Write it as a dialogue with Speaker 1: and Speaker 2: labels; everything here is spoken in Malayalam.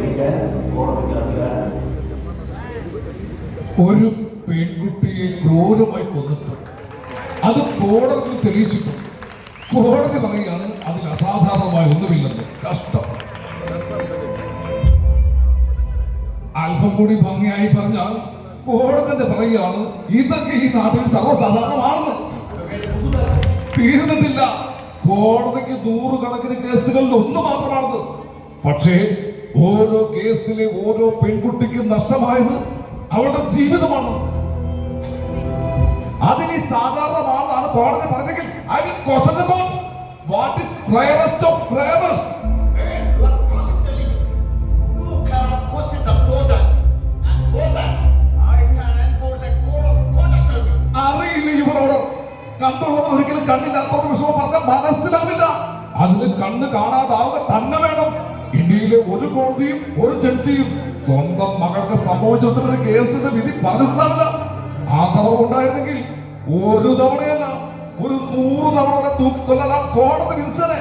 Speaker 1: വിധിക്കാൻ കോടതിക്ക് അധികാരം.
Speaker 2: ഒരു പെൺകുട്ടിയെ ക്രൂരമായി കൊന്നിട്ട് അത് കോടതി തെളിയിച്ചിട്ടു. കോടതി പറയുകയാണ് അതിൽ അസാധാരണമായി ഒന്നുമില്ലെന്ന്. കഷ്ടം. അല്പം കൂടി ഭംഗിയായി പറഞ്ഞാൽ കോടതി പറയുകയാണ് ഇതൊക്കെ ഈ നാട്ടിൽ സർവ്വസാധാരണമാണെന്ന്. തീർന്നിട്ടില്ല. കോടതിക്ക് നൂറുകണക്കിന് കേസുകളിൽ ഒന്ന് മാത്രമാണത്. പക്ഷേ ഓരോ കേസിലെ ഓരോ പെൺകുട്ടിക്കും നഷ്ടമായത് അവളുടെ ജീവിതമാണ്. അതിന് സാധാരണമാണെന്നാണ് കോടതി പറഞ്ഞെങ്കിൽ I will question the court. What is rarest of rarest?
Speaker 1: You cannot question the conduct, and for that I can enforce a code of conduct.
Speaker 2: അറിയില്ല ഇവരോട്. കണ്ടുള്ളത് ഒരിക്കലും കണ്ണില്ലാത്തവരുടെ വിഷയം പറഞ്ഞാൽ മനസ്സിലാവില്ല. അതിന് കണ്ണ് കാണാതാവുക തന്നെ വേണം. ഇന്ത്യയിലെ ഒരു കോടതിയും ഒരു ജഡ്ജിയും സ്വന്തം മകൾക്ക് സംഭവിച്ചൊരു കേസിന്റെ വിധി പറഞ്ഞിട്ടുണ്ടാവില്ല. ആ കുറവുണ്ടായിരുന്നെങ്കിൽ ഒരു തവണയല്ല, ഒരു 100 തവണ തൂക്കിക്കൊല്ലാൻ കോടതി വിധിച്ചത്.